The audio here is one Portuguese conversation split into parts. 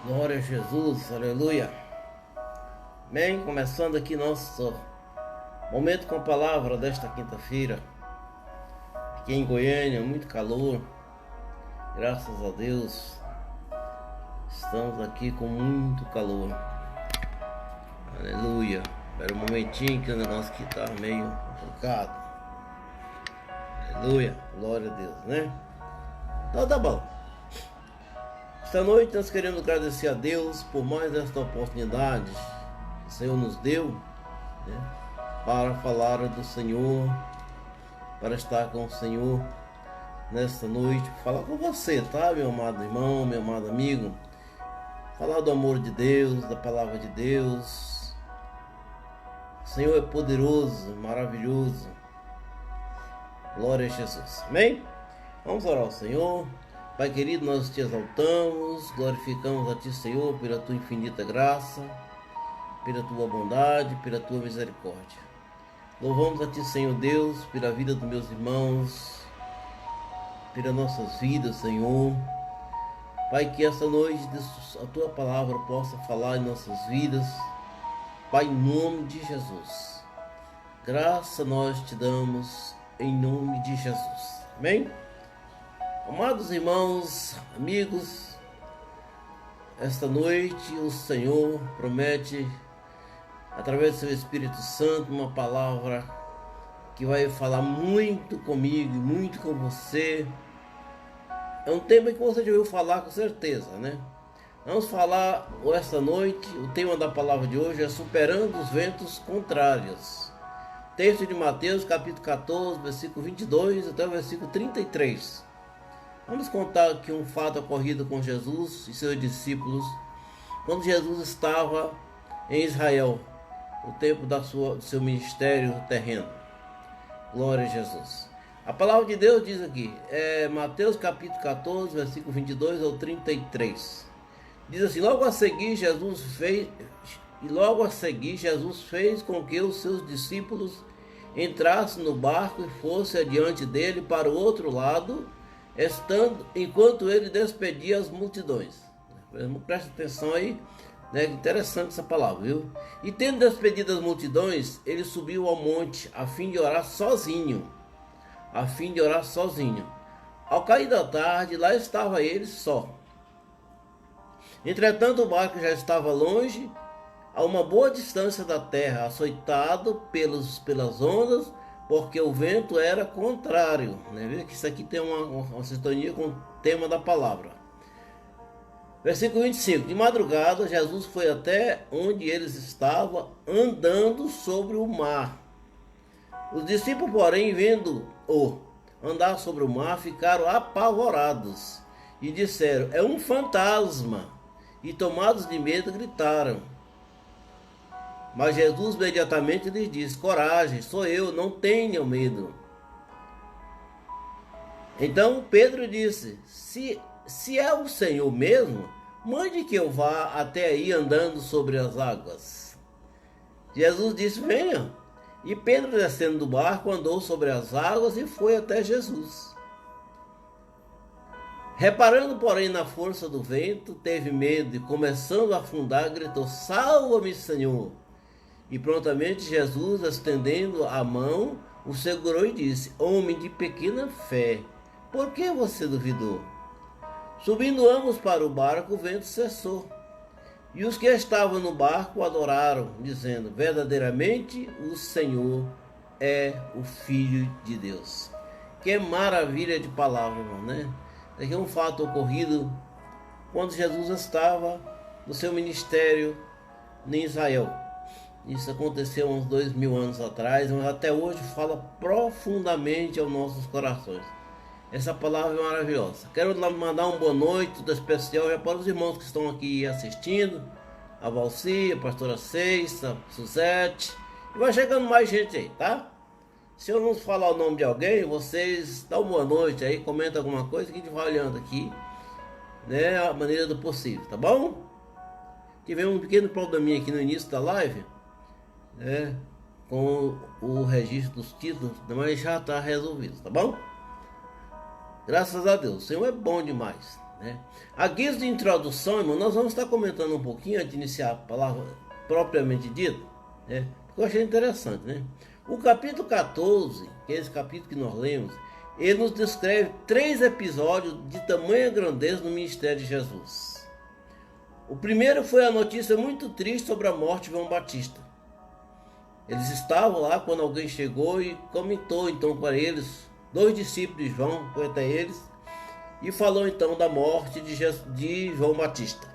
Glória a Jesus, aleluia. Bem, começando aqui nosso momento com a palavra desta quinta-feira. Aqui em Goiânia, muito calor, graças a Deus. Estamos aqui com muito calor, aleluia. Espera um momentinho que o negócio aqui tá meio complicado. Aleluia, glória a Deus, né? Então tá bom. Esta noite nós queremos agradecer a Deus por mais esta oportunidade que o Senhor nos deu, né, para falar do Senhor, para estar com o Senhor nesta noite, falar com você, tá, meu amado irmão, meu amado amigo, falar do amor de Deus, da palavra de Deus. O Senhor é poderoso, maravilhoso. Glória a Jesus. Amém? Vamos orar ao Senhor. Pai querido, nós te exaltamos, glorificamos a ti, Senhor, pela tua infinita graça, pela tua bondade, pela tua misericórdia. Louvamos a ti, Senhor Deus, pela vida dos meus irmãos, pelas nossas vidas, Senhor. Pai, que esta noite a tua palavra possa falar em nossas vidas. Pai, em nome de Jesus. Graça nós te damos em nome de Jesus. Amém? Amados irmãos, amigos, esta noite o Senhor promete, através do seu Espírito Santo, uma palavra que vai falar muito comigo e muito com você. É um tema que você já ouviu falar com certeza, né? Vamos falar esta noite, o tema da palavra de hoje é superando os ventos contrários. Texto de Mateus, capítulo 14, versículo 22 até o versículo 33. Vamos contar aqui um fato ocorrido com Jesus e seus discípulos quando Jesus estava em Israel, no tempo do seu ministério terreno. Glória a Jesus. A palavra de Deus diz aqui, Mateus capítulo 14, versículo 22 ao 33. Diz assim: logo a seguir Jesus fez com que os seus discípulos entrassem no barco e fossem adiante dele para o outro lado, enquanto ele despedia as multidões. Presta atenção aí, né? Interessante essa palavra, viu? E tendo despedido as multidões, ele subiu ao monte a fim de orar sozinho. Ao cair da tarde, lá estava ele só. Entretanto, o barco já estava longe, a uma boa distância da terra, açoitado pelas ondas, porque o vento era contrário, né? Veja que isso aqui tem uma sintonia com o tema da palavra. Versículo 25. De madrugada, Jesus foi até onde eles estavam, andando sobre o mar. Os discípulos, porém, vendo-o andar sobre o mar, ficaram apavorados e disseram: é um fantasma. E tomados de medo, gritaram. Mas Jesus imediatamente lhes disse: coragem, sou eu, não tenham medo. Então Pedro disse: se é o Senhor mesmo, mande que eu vá até aí andando sobre as águas. Jesus disse: venha. E Pedro, descendo do barco, andou sobre as águas e foi até Jesus. Reparando, porém, na força do vento, teve medo e, começando a afundar, gritou: salva-me, Senhor! E prontamente Jesus, estendendo a mão, o segurou e disse: homem de pequena fé, por que você duvidou? Subindo ambos para o barco, o vento cessou. E os que estavam no barco adoraram, dizendo: verdadeiramente o Senhor é o Filho de Deus. Que maravilha de palavra, irmão, né? Aqui é um fato ocorrido quando Jesus estava no seu ministério em Israel. Isso aconteceu uns 2000 anos atrás, mas até hoje fala profundamente aos nossos corações. Essa palavra é maravilhosa. Quero mandar uma boa noite, tudo especial já para os irmãos que estão aqui assistindo. A Valci, a pastora Ceissa, a Suzete. E vai chegando mais gente aí, tá? Se eu não falar o nome de alguém, vocês dão uma boa noite aí, comenta alguma coisa que a gente vai olhando aqui, né, a maneira do possível, tá bom? Tivemos um pequeno probleminha aqui no início da live, né, com o registro dos títulos, mas já está resolvido, tá bom? Graças a Deus, o Senhor é bom demais, né? A guisa de introdução, irmão, nós vamos estar comentando um pouquinho antes de iniciar a palavra propriamente dita, né? Porque eu achei interessante, né? O capítulo 14, que é esse capítulo que nós lemos, ele nos descreve 3 episódios de tamanha grandeza no ministério de Jesus. O primeiro foi a notícia muito triste sobre a morte de João Batista. Eles estavam lá quando alguém chegou e comentou então para eles, 2 discípulos de João, foi até eles, e falou então da morte de João Batista.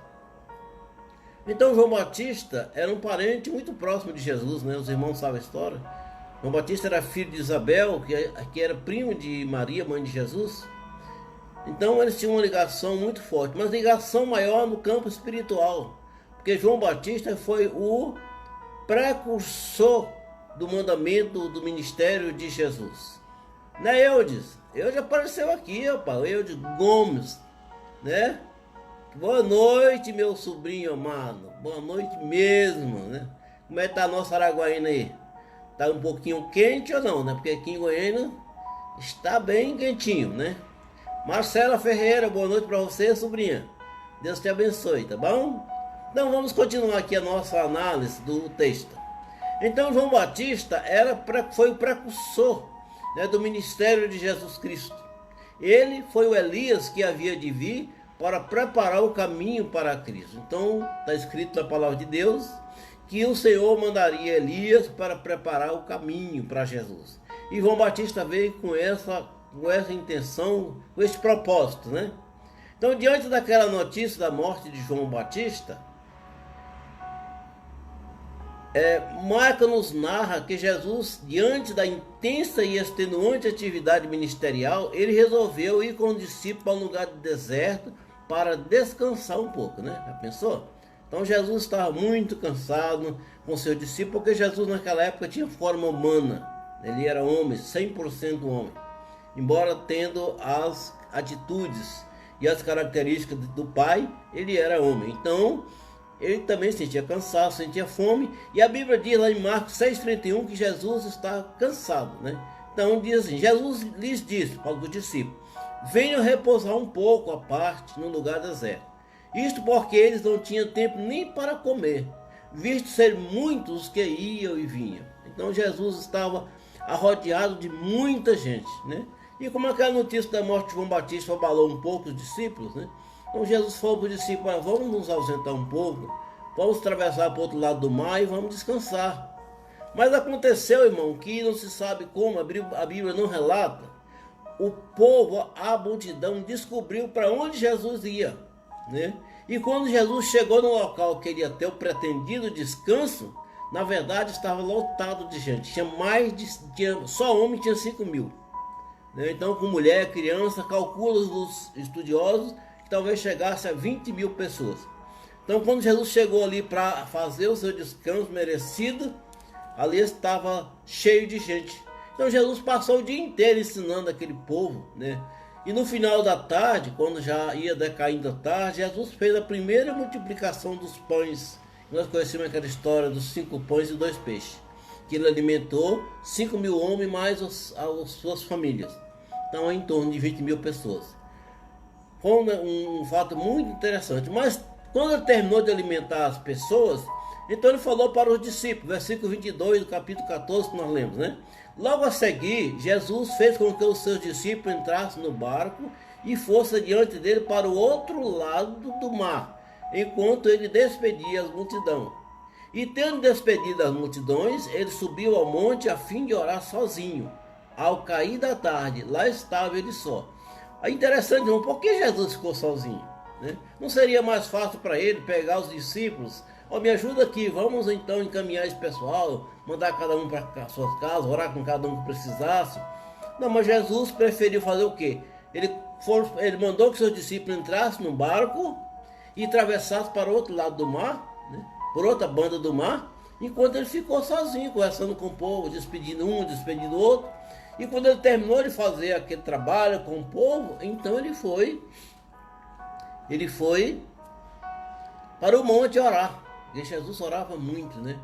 Então João Batista era um parente muito próximo de Jesus, né? Os irmãos sabem a história. João Batista era filho de Isabel, que era primo de Maria, mãe de Jesus. Então eles tinham uma ligação muito forte, mas ligação maior no campo espiritual, porque João Batista foi o precursor do mandamento do ministério de Jesus. Né, Eudes? Eudes apareceu aqui, rapaz, Eudes Gomes, né? Boa noite, meu sobrinho amado, boa noite mesmo, né? Como é que tá a nossa Araguaína aí? Tá um pouquinho quente ou não, né? Porque aqui em Goiânia está bem quentinho, né? Marcela Ferreira, boa noite para você, sobrinha. Deus te abençoe, tá bom? Então vamos continuar aqui a nossa análise do texto. Então João Batista foi o precursor, né, do ministério de Jesus Cristo. Ele foi o Elias que havia de vir para preparar o caminho para Cristo. Então está escrito na palavra de Deus que o Senhor mandaria Elias para preparar o caminho para Jesus. E João Batista veio com essa intenção, com esse propósito, né? Então, diante daquela notícia da morte de João Batista, Marcos nos narra que Jesus, diante da intensa e extenuante atividade ministerial, ele resolveu ir com os discípulos a um lugar de deserto para descansar um pouco, né? Já pensou? Então Jesus estava muito cansado com seus discípulos, porque Jesus naquela época tinha forma humana, ele era homem, 100% homem, embora tendo as atitudes e as características do Pai, ele era homem. Então ele também sentia cansaço, sentia fome, e a Bíblia diz lá em Marcos 6,31 que Jesus está cansado, né? Então diz assim, Jesus lhes disse para os discípulos, venham repousar um pouco à parte no lugar deserto. Isto porque eles não tinham tempo nem para comer, visto ser muitos os que iam e vinham. Então Jesus estava arrodeado de muita gente, né? E como aquela notícia da morte de João Batista abalou um pouco os discípulos, né? Então Jesus falou para os discípulos, vamos nos ausentar um pouco, vamos atravessar para o outro lado do mar e vamos descansar. Mas aconteceu, irmão, que não se sabe como, a Bíblia não relata, o povo, a multidão, descobriu para onde Jesus ia, né? E quando Jesus chegou no local que ele ia ter o pretendido descanso, na verdade estava lotado de gente, só homem tinha 5.000, né? Então com mulher, criança, calcula os estudiosos que talvez chegasse a 20.000 pessoas. Então quando Jesus chegou ali para fazer o seu descanso merecido, ali estava cheio de gente. Então Jesus passou o dia inteiro ensinando aquele povo, né? E no final da tarde, quando já ia decaindo a tarde, Jesus fez a primeira multiplicação dos pães. Nós conhecemos aquela história dos 5 pães e 2 peixes, que ele alimentou 5.000 homens mais as suas famílias. Então em torno de 20.000 pessoas. Foi um fato muito interessante. Mas quando ele terminou de alimentar as pessoas, então ele falou para os discípulos, versículo 22 do capítulo 14 que nós lemos, né? Logo a seguir, Jesus fez com que os seus discípulos entrassem no barco e fossem diante dele para o outro lado do mar, enquanto ele despedia as multidões. E tendo despedido as multidões, ele subiu ao monte a fim de orar sozinho. Ao cair da tarde, lá estava ele só. É interessante, irmão, por que Jesus ficou sozinho, né? Não seria mais fácil para ele pegar os discípulos? Me ajuda aqui, vamos então encaminhar esse pessoal, mandar cada um para suas casas, orar com cada um que precisasse. Não, mas Jesus preferiu fazer o quê? Ele mandou que seus discípulos entrassem no barco e atravessassem para o outro lado do mar, né? Por outra banda do mar, enquanto ele ficou sozinho, conversando com o povo, despedindo um, despedindo o outro. E quando ele terminou de fazer aquele trabalho com o povo, então ele foi para o monte orar. E Jesus orava muito, né?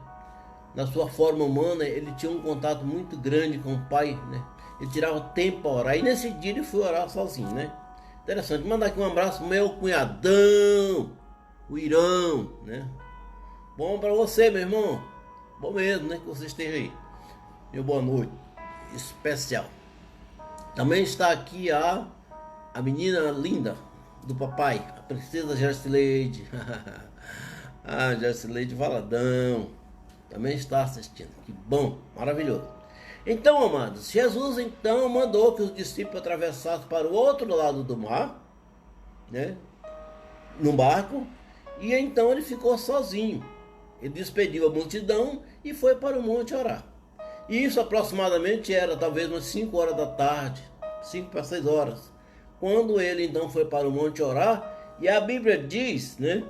Na sua forma humana, ele tinha um contato muito grande com o Pai, né? Ele tirava tempo para orar. E nesse dia ele foi orar sozinho, né? Interessante. Mandar aqui um abraço pro meu cunhadão, o Irão, né? Bom para você, meu irmão. Bom mesmo, né? Que você esteja aí. Meu boa noite especial. Também está aqui a menina linda do papai, a princesa Gercileide. Ah, Gercileide Valadão. Também está assistindo. Que bom, maravilhoso. Então, amados, Jesus então mandou que os discípulos atravessassem para o outro lado do mar, né? No barco. E então ele ficou sozinho. Ele despediu a multidão e foi para o monte orar. E isso aproximadamente era talvez umas 5 horas da tarde, 5 para 6 horas. Quando ele então foi para o monte orar, e a Bíblia diz, né,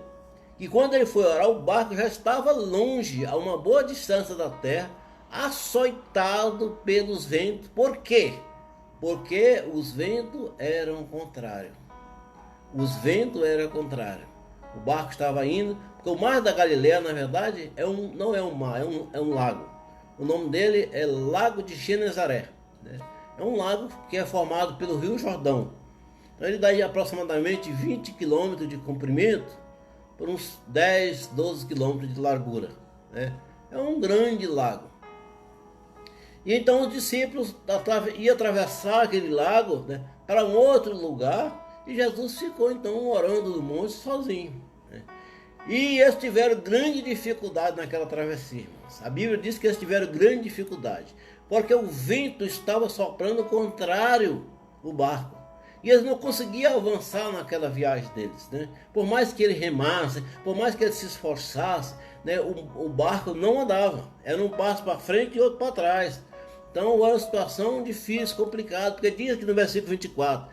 que quando ele foi orar, o barco já estava longe, a uma boa distância da terra, açoitado pelos ventos. Por quê? Porque os ventos eram contrários. Os ventos eram contrários. O barco estava indo, porque o mar da Galileia, na verdade, não é um mar, é um lago. O nome dele é Lago de Genezaré, né? É um lago que é formado pelo Rio Jordão. Então ele dá aproximadamente 20 quilômetros de comprimento por uns 10, 12 quilômetros de largura, né? É um grande lago. E então os discípulos iam atravessar aquele lago, né, para um outro lugar. E Jesus ficou então orando no monte sozinho, né? E eles tiveram grande dificuldade naquela travessia, irmãos. A Bíblia diz que eles tiveram grande dificuldade, porque o vento estava soprando contrário o barco. E eles não conseguiam avançar naquela viagem deles, né? Por mais que eles remassem, por mais que eles se esforçassem, né, o barco não andava. Era um passo para frente e outro para trás. Então era uma situação difícil, complicada, porque diz aqui no versículo 24...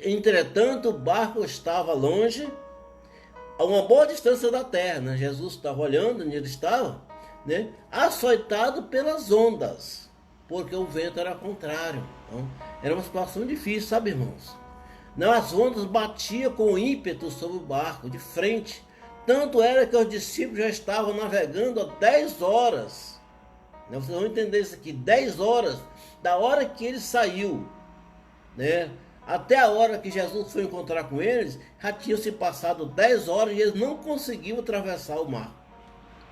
Entretanto, o barco estava longe, a uma boa distância da terra, né? Jesus estava olhando onde ele estava, né? Açoitado pelas ondas, porque o vento era contrário. Então, era uma situação difícil, sabe, irmãos? Não, as ondas batiam com ímpeto sobre o barco, de frente. Tanto era que os discípulos já estavam navegando há 10 horas. Né? Vocês vão entender isso aqui, 10 horas, da hora que ele saiu, né, até a hora que Jesus foi encontrar com eles, já tinham se passado 10 horas e eles não conseguiam atravessar o mar.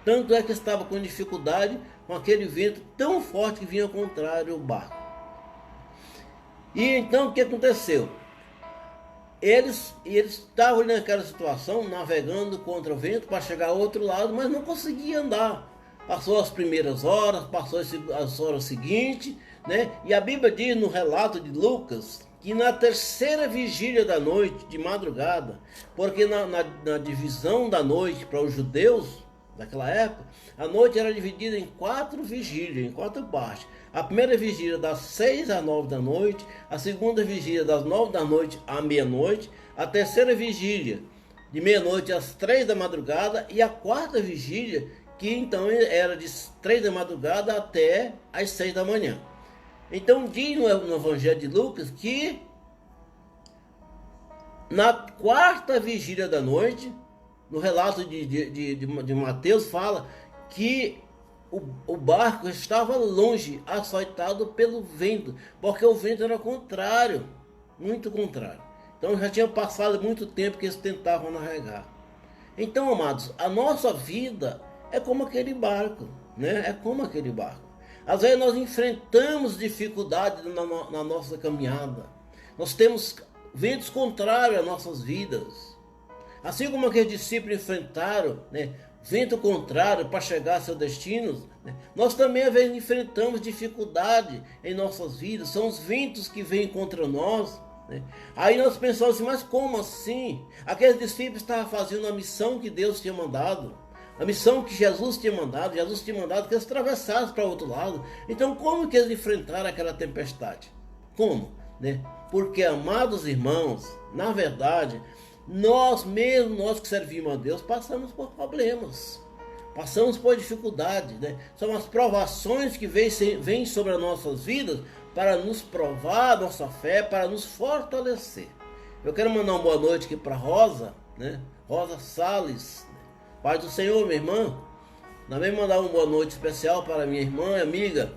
Tanto é que estava com dificuldade com aquele vento tão forte que vinha contrário ao barco. E então o que aconteceu? Eles estavam naquela situação, navegando contra o vento para chegar ao outro lado, mas não conseguiam andar. Passou as primeiras horas, passou as horas seguintes, né? E a Bíblia diz no relato de Lucas que na terceira vigília da noite, de madrugada, porque na divisão da noite para os judeus daquela época, a noite era dividida em 4 vigílias, em 4 partes. A primeira vigília das 6 às 9 da noite, a segunda vigília das 9 da noite à meia-noite, a terceira vigília de meia-noite às 3 da madrugada e a quarta vigília, que então era de 3 da madrugada até às 6 da manhã. Então diz no Evangelho de Lucas que na quarta vigília da noite, no relato de Mateus, fala que o barco estava longe, açoitado pelo vento, porque o vento era contrário, muito contrário. Então já tinha passado muito tempo que eles tentavam navegar. Então, amados, a nossa vida é como aquele barco, né? É como aquele barco. Às vezes nós enfrentamos dificuldades na nossa caminhada. Nós temos ventos contrários às nossas vidas. Assim como aqueles discípulos enfrentaram, né, vento contrário para chegar a seus destinos, né, nós também às vezes enfrentamos dificuldade em nossas vidas. São os ventos que vêm contra nós, né? Aí nós pensamos assim, mas como assim? Aqueles discípulos estavam fazendo a missão que Deus tinha mandado. A missão que Jesus tinha mandado que eles atravessassem para o outro lado. Então como que eles enfrentaram aquela tempestade? Como? Né? Porque, amados irmãos, na verdade, nós que servimos a Deus, passamos por problemas. Passamos por dificuldades, né? São as provações que vêm sobre as nossas vidas para nos provar a nossa fé, para nos fortalecer. Eu quero mandar uma boa noite aqui para Rosa, né? Rosa Salles. Paz do Senhor, minha irmã. Também mandar uma boa noite especial para minha irmã e amiga,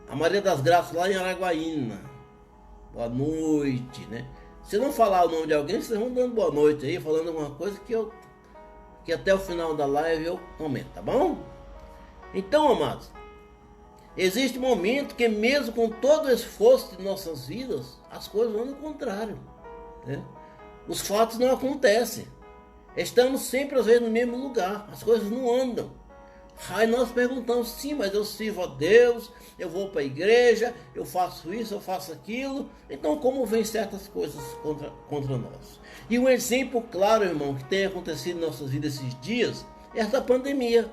a Maria das Graças, lá em Araguaína. Boa noite, né? Se não falar o nome de alguém, vocês vão dando boa noite aí, falando alguma coisa que até o final da live eu comento, tá bom? Então, amados, existe momento que mesmo com todo o esforço de nossas vidas, as coisas vão ao contrário, né? Os fatos não acontecem. Estamos sempre, às vezes, no mesmo lugar. As coisas não andam. Aí nós perguntamos, sim, mas eu sirvo a Deus, eu vou para a igreja, eu faço isso, eu faço aquilo. Então, como vem certas coisas contra nós? E um exemplo claro, irmão, que tem acontecido em nossas vidas esses dias, é essa pandemia.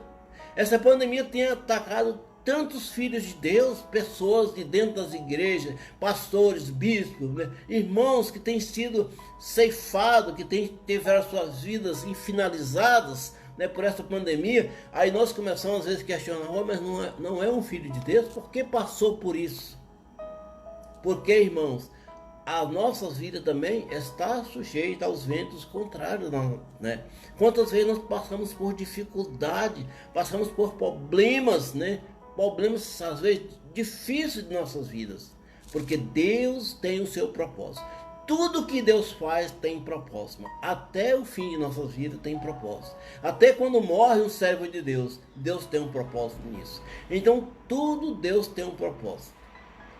Essa pandemia tem atacado tantos filhos de Deus, pessoas de dentro das igrejas, pastores, bispos, né? Irmãos que têm sido ceifados, que tiveram suas vidas infinalizadas, né, por essa pandemia. Aí nós começamos às vezes a questionar, mas não é um filho de Deus? Por que passou por isso? Porque, irmãos, a nossa vida também está sujeita aos ventos contrários, né? Quantas vezes nós passamos por dificuldade, passamos por problemas, né? Problemas às vezes difíceis de nossas vidas, porque Deus tem o seu propósito. Tudo que Deus faz tem propósito. Até o fim de nossas vidas tem propósito. Até quando morre um servo de Deus, Deus tem um propósito nisso. Então tudo Deus tem um propósito.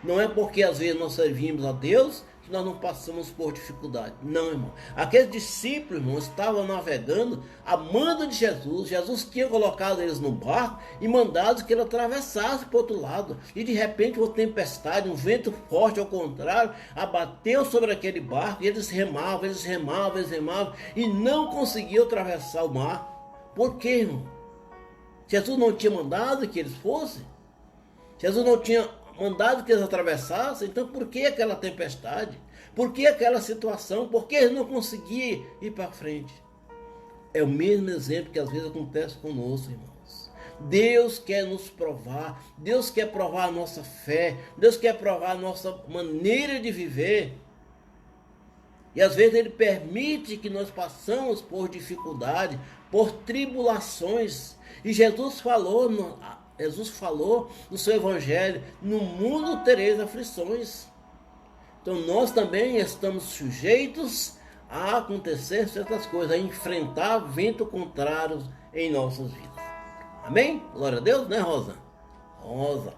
Não é porque às vezes nós servimos a Deus que nós não passamos por dificuldade. Não, irmão. Aqueles discípulos, irmão, estavam navegando a mando de Jesus. Jesus tinha colocado eles no barco e mandado que ele atravessasse para o outro lado. E de repente uma tempestade, um vento forte ao contrário, abateu sobre aquele barco e eles remavam e não conseguiam atravessar o mar. Por quê, irmão? Jesus não tinha mandado que eles fossem? Jesus não tinha mandado que eles atravessassem? Então por que aquela tempestade? Por que aquela situação? Por que eles não conseguiam ir para frente? É o mesmo exemplo que às vezes acontece conosco, irmãos. Deus quer nos provar, Deus quer provar a nossa fé, Deus quer provar a nossa maneira de viver. E às vezes Ele permite que nós passamos por dificuldade, por tribulações. E Jesus falou no seu evangelho, no mundo tereis aflições. Então nós também estamos sujeitos a acontecer certas coisas, a enfrentar ventos contrários em nossas vidas. Amém? Glória a Deus, né, Rosa? Rosa.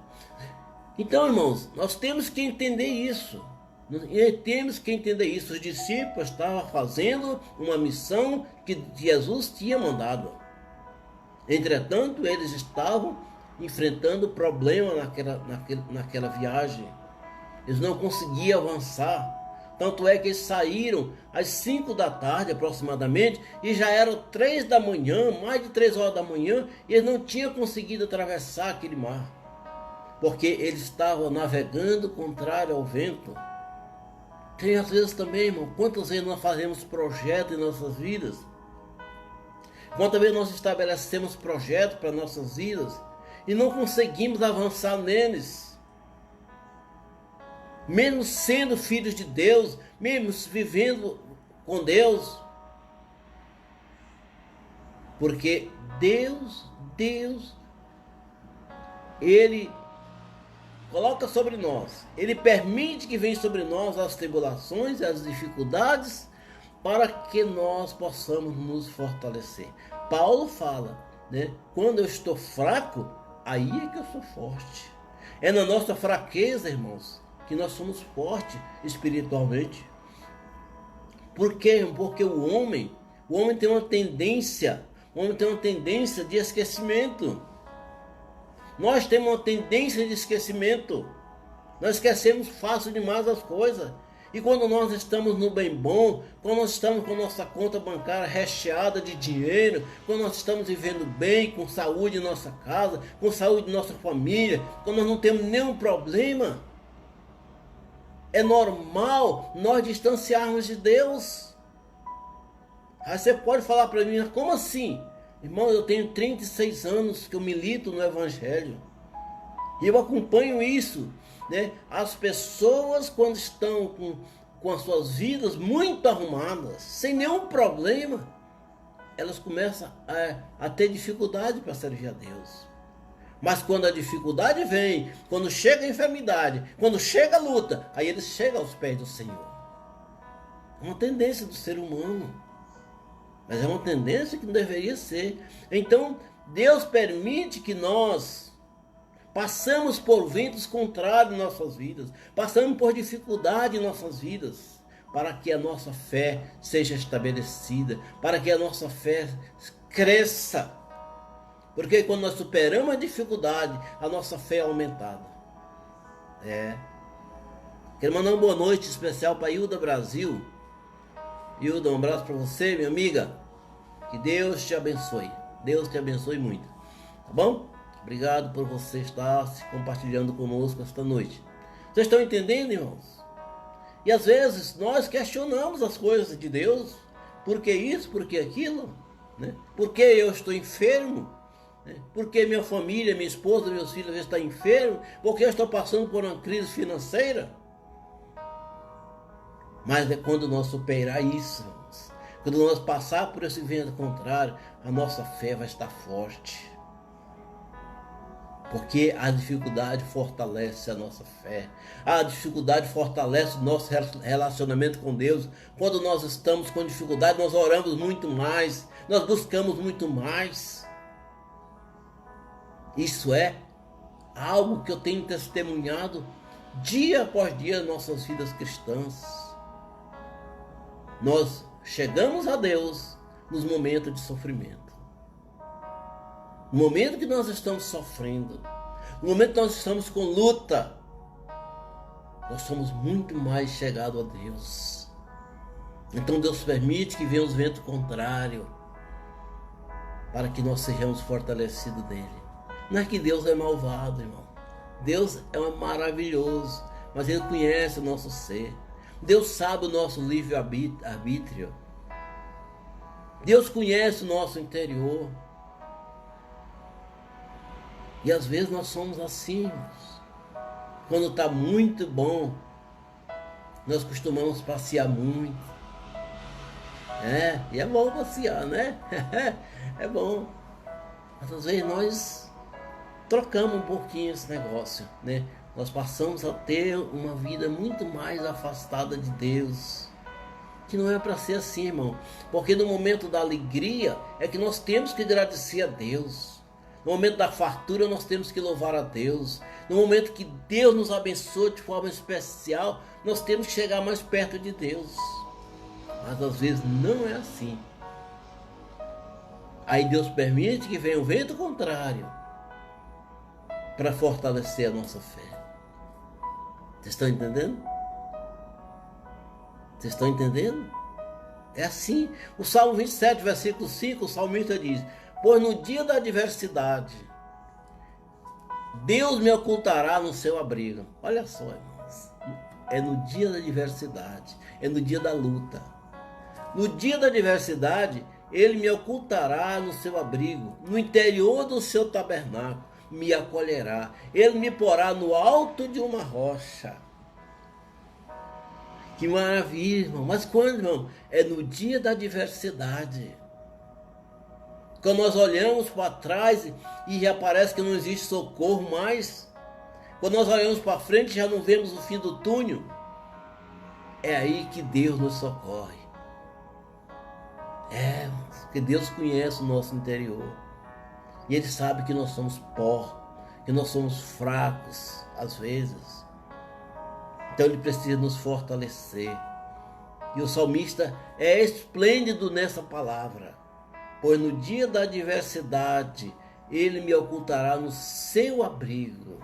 Então, irmãos, nós temos que entender isso. Os discípulos estavam fazendo uma missão que Jesus tinha mandado. Entretanto, eles estavam enfrentando problema naquela viagem. Eles não conseguiam avançar. Tanto é que eles saíram às 5 da tarde aproximadamente e já eram 3 da manhã, mais de 3 horas da manhã, e eles não tinham conseguido atravessar aquele mar, porque eles estavam navegando contrário ao vento. Tem às vezes também, irmão, quantas vezes nós fazemos projetos em nossas vidas? Quantas vezes nós estabelecemos projetos para nossas vidas e não conseguimos avançar neles? Mesmo sendo filhos de Deus, mesmo vivendo com Deus. Porque Deus, Ele coloca sobre nós, Ele permite que venham sobre nós as tribulações e as dificuldades para que nós possamos nos fortalecer. Paulo fala, né? Quando eu estou fraco, aí é que eu sou forte. É na nossa fraqueza, irmãos, que nós somos fortes espiritualmente. Por quê? Porque o homem tem uma tendência de esquecimento. Nós temos uma tendência de esquecimento. Nós esquecemos fácil demais as coisas. E quando nós estamos no bem bom, quando nós estamos com a nossa conta bancária recheada de dinheiro, quando nós estamos vivendo bem, com saúde em nossa casa, com saúde em nossa família, quando nós não temos nenhum problema, é normal nós distanciarmos de Deus. Aí você pode falar para mim, como assim? Irmão, eu tenho 36 anos que eu milito no Evangelho. E eu acompanho isso, né? As pessoas, quando estão com as suas vidas muito arrumadas, sem nenhum problema, elas começam a ter dificuldade para servir a Deus. Mas quando a dificuldade vem, quando chega a enfermidade, quando chega a luta, aí eles chegam aos pés do Senhor. É uma tendência do ser humano. Mas é uma tendência que não deveria ser. Então, Deus permite que nós passamos por ventos contrários em nossas vidas. Passamos por dificuldade em nossas vidas. Para que a nossa fé seja estabelecida. Para que a nossa fé cresça. Porque quando nós superamos a dificuldade, a nossa fé é aumentada. Quero mandar uma boa noite especial para Hilda Brasil. Hilda, um abraço para você, minha amiga. Que Deus te abençoe. Deus te abençoe muito. Tá bom? Obrigado por você estar se compartilhando conosco esta noite. Vocês estão entendendo, irmãos? E às vezes nós questionamos as coisas de Deus. Por que isso? Por que aquilo? Né? Por que eu estou enfermo? Por que minha família, minha esposa, meus filhos estão enfermos? Por que eu estou passando por uma crise financeira? Mas é quando nós superar isso, irmãos, quando nós passar por esse vento contrário, a nossa fé vai estar forte. Porque a dificuldade fortalece a nossa fé. A dificuldade fortalece o nosso relacionamento com Deus. Quando nós estamos com dificuldade, nós oramos muito mais. Nós buscamos muito mais. Isso é algo que eu tenho testemunhado dia após dia em nossas vidas cristãs. Nós chegamos a Deus nos momentos de sofrimento. No momento que nós estamos sofrendo, no momento que nós estamos com luta, nós somos muito mais chegados a Deus. Então Deus permite que venham os ventos contrários para que nós sejamos fortalecidos dele. Não é que Deus é malvado, irmão. Deus é maravilhoso, mas Ele conhece o nosso ser. Deus sabe o nosso livre-arbítrio. Deus conhece o nosso interior. E às vezes nós somos assim, irmãos. Quando está muito bom, nós costumamos passear muito. E é bom passear, né? É bom. Mas às vezes nós trocamos um pouquinho esse negócio, né? Nós passamos a ter uma vida muito mais afastada de Deus. Que não é para ser assim, irmão. Porque no momento da alegria é que nós temos que agradecer a Deus. No momento da fartura nós temos que louvar a Deus. No momento que Deus nos abençoa de forma especial, nós temos que chegar mais perto de Deus. Mas às vezes não é assim. Aí Deus permite que venha um vento contrário para fortalecer a nossa fé. Vocês estão entendendo? Vocês estão entendendo? É assim. O Salmo 27, versículo 5, o salmista diz: pois no dia da adversidade, Deus me ocultará no seu abrigo. Olha só, irmãos. É no dia da adversidade. É no dia da luta. No dia da adversidade, Ele me ocultará no seu abrigo. No interior do seu tabernáculo, me acolherá. Ele me porá no alto de uma rocha. Que maravilha, irmão. Mas quando, irmão? É no dia da adversidade. Quando nós olhamos para trás e já parece que não existe socorro mais. Quando nós olhamos para frente já não vemos o fim do túnel. É aí que Deus nos socorre. Porque Deus conhece o nosso interior. E Ele sabe que nós somos pó, que nós somos fracos às vezes. Então Ele precisa nos fortalecer. E o salmista é esplêndido nessa palavra. Pois no dia da adversidade, Ele me ocultará no seu abrigo.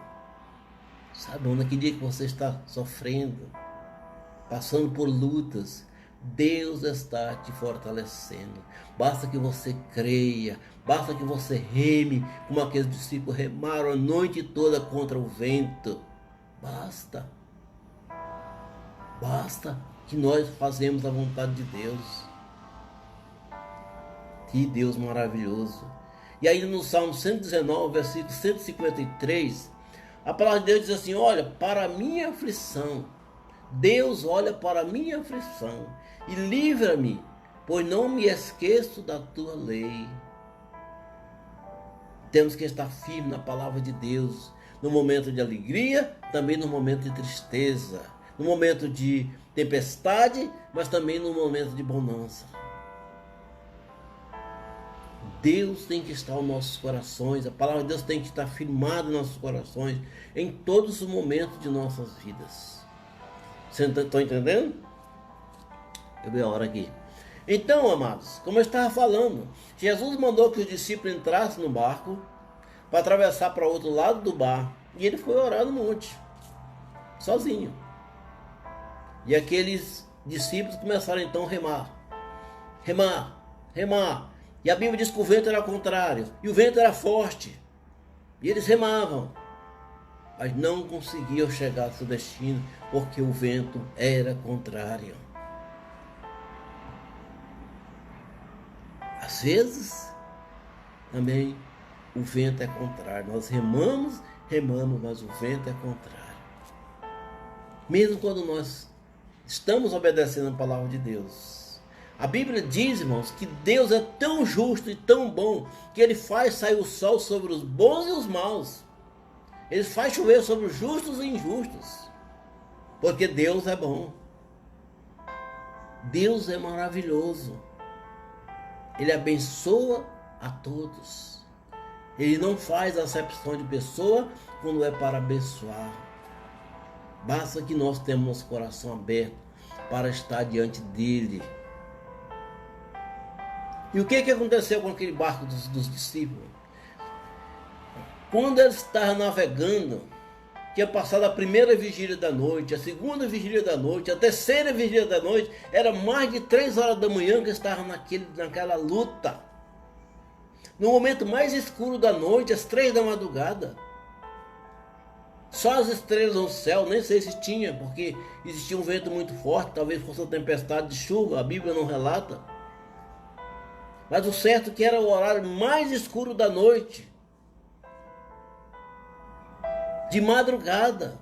Sabe, naquele dia que você está sofrendo, passando por lutas, Deus está te fortalecendo. Basta que você creia, basta que você reme, como aqueles discípulos remaram a noite toda contra o vento. Basta que nós fazemos a vontade de Deus. Que Deus maravilhoso. E aí no Salmo 119, versículo 153, a palavra de Deus diz assim: olha, para a minha aflição, Deus olha para a minha aflição e livra-me, pois não me esqueço da tua lei. Temos que estar firme na palavra de Deus, no momento de alegria, também no momento de tristeza, no momento de tempestade, mas também no momento de bonança. Deus tem que estar nos nossos corações, a palavra de Deus tem que estar firmada nos nossos corações, em todos os momentos de nossas vidas. Vocês estão entendendo? Eu vi a hora aqui. Então, amados, como eu estava falando, Jesus mandou que os discípulos entrassem no barco para atravessar para o outro lado do mar. E ele foi orar no monte, sozinho. E aqueles discípulos começaram então a remar. Remar, remar. E a Bíblia diz que o vento era contrário. E o vento era forte. E eles remavam. Mas não conseguiam chegar ao seu destino, porque o vento era contrário. Às vezes, também o vento é contrário. Nós remamos, mas o vento é contrário. Mesmo quando nós estamos obedecendo a palavra de Deus. A Bíblia diz, irmãos, que Deus é tão justo e tão bom que Ele faz sair o sol sobre os bons e os maus. Ele faz chover sobre os justos e injustos. Porque Deus é bom. Deus é maravilhoso. Ele abençoa a todos. Ele não faz acepção de pessoa quando é para abençoar. Basta que nós tenhamos nosso coração aberto para estar diante dele. E o que aconteceu com aquele barco dos discípulos? Quando eles estavam navegando, tinha passado a primeira vigília da noite, a segunda vigília da noite, a terceira vigília da noite, era mais de 3 horas da manhã que estavam naquela luta. No momento mais escuro da noite, às 3 da madrugada. Só as estrelas no céu, nem sei se tinha, porque existia um vento muito forte, talvez fosse uma tempestade de chuva, a Bíblia não relata. Mas o certo é que era o horário mais escuro da noite. De madrugada.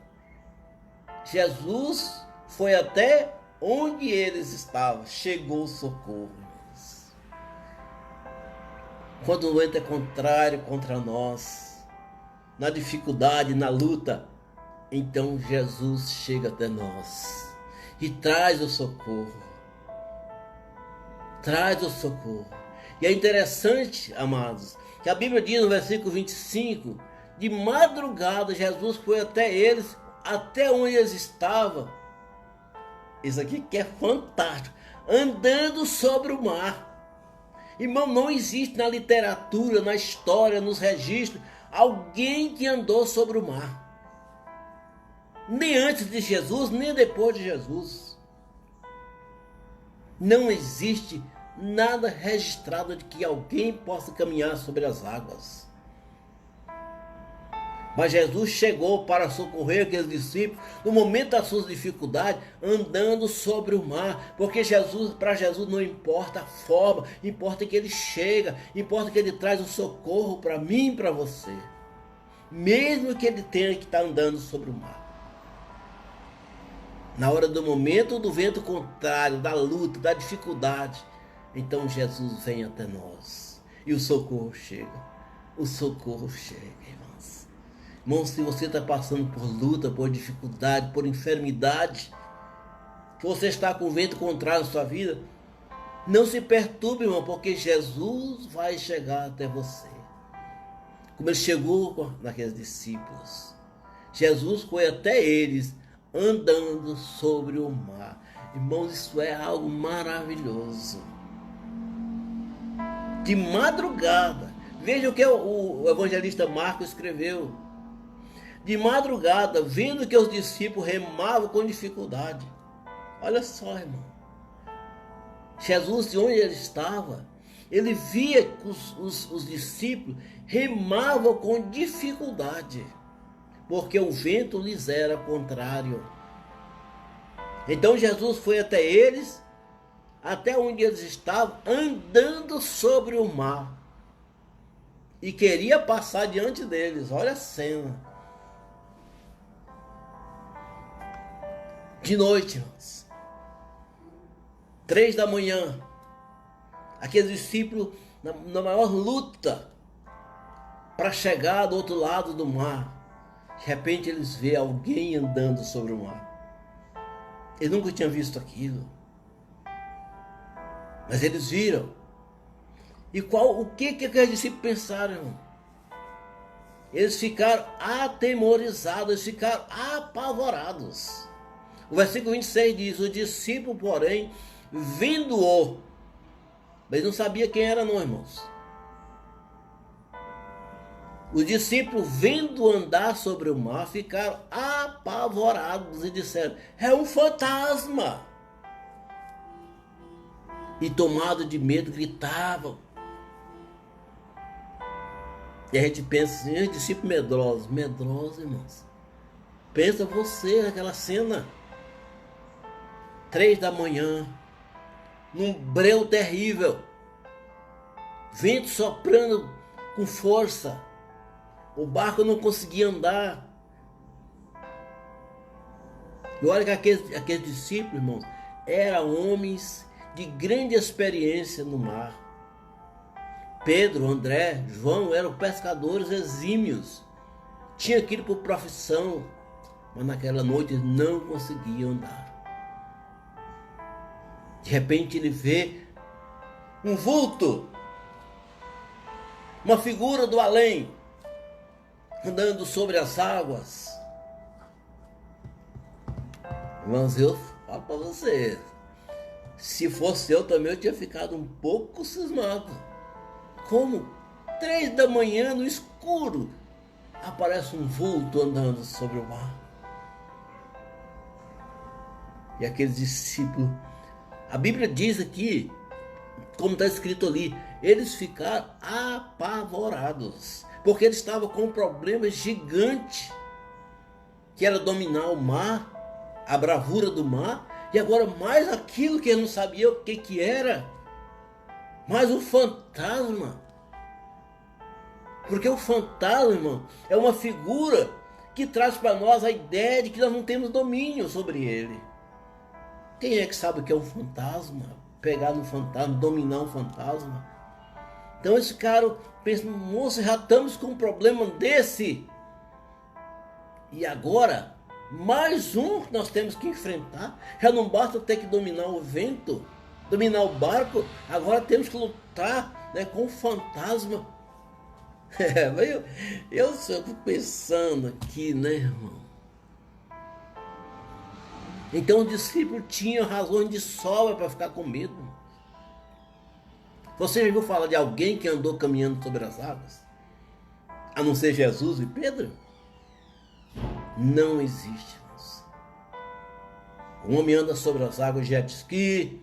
Jesus foi até onde eles estavam. Chegou o socorro. Quando o vento é contrário contra nós, na dificuldade, na luta, então Jesus chega até nós e traz o socorro. Traz o socorro. E é interessante, amados, que a Bíblia diz no versículo 25, de madrugada Jesus foi até eles, até onde eles estavam. Isso aqui que é fantástico. Andando sobre o mar. Irmão, não existe na literatura, na história, nos registros, alguém que andou sobre o mar. Nem antes de Jesus, nem depois de Jesus. Não existe nada registrado de que alguém possa caminhar sobre as águas. Mas Jesus chegou para socorrer aqueles discípulos no momento das suas dificuldades, andando sobre o mar, porque para Jesus não importa a forma, importa que ele chega, importa que ele traz o socorro para mim e para você, mesmo que ele tenha que estar andando sobre o mar. Na hora do momento do vento contrário, da luta, da dificuldade, então Jesus vem até nós e o socorro chega. O socorro chega, irmãos. Irmão, se você está passando por luta, por dificuldade, por enfermidade, que você está com o vento contrário na sua vida, não se perturbe, irmão, porque Jesus vai chegar até você. Como ele chegou naqueles discípulos. Jesus foi até eles, andando sobre o mar. Irmãos, isso é algo maravilhoso. De madrugada, veja o que o evangelista Marcos escreveu. De madrugada, vendo que os discípulos remavam com dificuldade. Olha só, irmão. Jesus, de onde ele estava, ele via que os discípulos remavam com dificuldade, porque o vento lhes era contrário. Então Jesus foi até eles, até onde eles estavam, andando sobre o mar, e queria passar diante deles. Olha a cena. De noite, irmãos, 3 da manhã, aqueles discípulos na maior luta para chegar do outro lado do mar. De repente eles veem alguém andando sobre o mar. Eles nunca tinham visto aquilo. Mas eles viram. E o que aqueles discípulos pensaram, irmão? Eles ficaram atemorizados, eles ficaram apavorados. O versículo 26 diz: o discípulo, porém, vindo-o, mas não sabia quem era não, irmãos. Os discípulos, vendo andar sobre o mar, ficaram apavorados e disseram: é um fantasma. E tomados de medo, gritavam. E a gente pensa assim, discípulos medrosos, irmãos. Pensa você naquela cena, 3 da manhã, num breu terrível, vento soprando com força, o barco não conseguia andar. E olha que aqueles discípulos, irmãos, eram homens de grande experiência no mar. Pedro, André, João eram pescadores exímios, tinha aquilo por profissão, mas naquela noite eles não conseguiam andar. De repente ele vê um vulto, uma figura do além, andando sobre as águas. Irmãos, eu falo para vocês, se fosse eu também, eu tinha ficado um pouco cismado. Como 3 da manhã no escuro aparece um vulto andando sobre o mar. E aqueles discípulos, a Bíblia diz aqui, como está escrito ali, eles ficaram apavorados, porque eles estavam com um problema gigante, que era dominar o mar, a bravura do mar, e agora mais aquilo que eles não sabiam o que era, mais um fantasma. Porque o fantasma, irmão, é uma figura que traz para nós a ideia de que nós não temos domínio sobre ele. Quem é que sabe o que é um fantasma? Pegar um fantasma, dominar um fantasma. Então esse cara pensa, moço, já estamos com um problema desse. E agora, mais um que nós temos que enfrentar. Já não basta ter que dominar o vento, dominar o barco, agora temos que lutar, né, com o fantasma. Eu estou pensando aqui, né, irmão? Então o discípulo tinha razões de sobra para ficar com medo. Você já viu falar de alguém que andou caminhando sobre as águas? A não ser Jesus e Pedro? Não existe, irmãos. O homem anda sobre as águas, jet ski,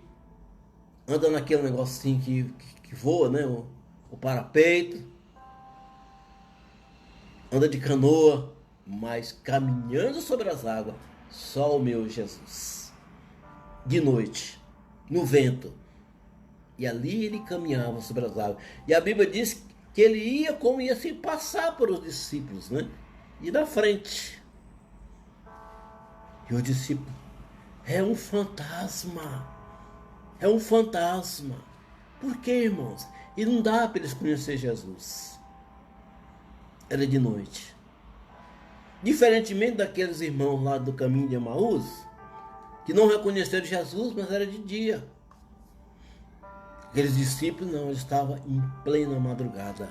anda naquele negocinho que voa, né? O parapeito. Anda de canoa, mas caminhando sobre as águas, só o meu Jesus. De noite, no vento. E ali ele caminhava sobre as águas. E a Bíblia diz que ele ia como ia se passar por os discípulos, né? E na frente. E o discípulo, é um fantasma. É um fantasma. Por quê, irmãos? E não dá para eles conhecer Jesus. Era de noite. Diferentemente daqueles irmãos lá do caminho de Emaús, que não reconheceram Jesus, mas era de dia. Aqueles discípulos não, eles estavam em plena madrugada.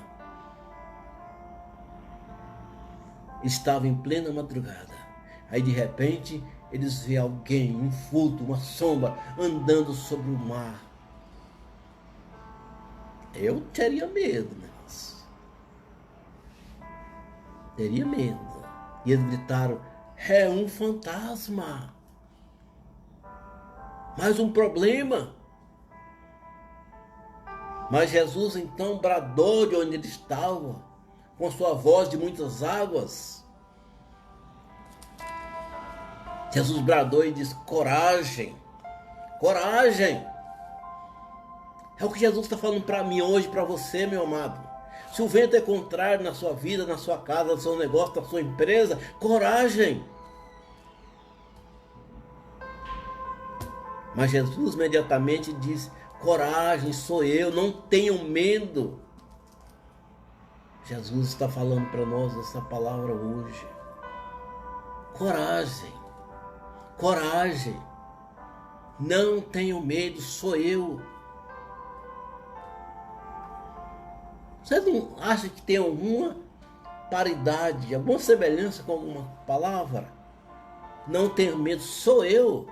Estavam em plena madrugada. Aí de repente eles vêem alguém, um vulto, uma sombra, andando sobre o mar. Eu teria medo, né? Teria medo. E eles gritaram, é um fantasma. Mais um problema. Mas Jesus então bradou de onde ele estava, com sua voz de muitas águas. Jesus bradou e disse, coragem, coragem. É o que Jesus está falando para mim hoje, para você, meu amado. Se o vento é contrário na sua vida, na sua casa, no seu negócio, na sua empresa, coragem. Mas Jesus imediatamente disse, coragem, sou eu, não tenham medo. Jesus está falando para nós essa palavra hoje. Coragem, coragem. Não tenham medo, sou eu. Você não acha que tem alguma paridade, alguma semelhança com alguma palavra? Não tenham medo, sou eu.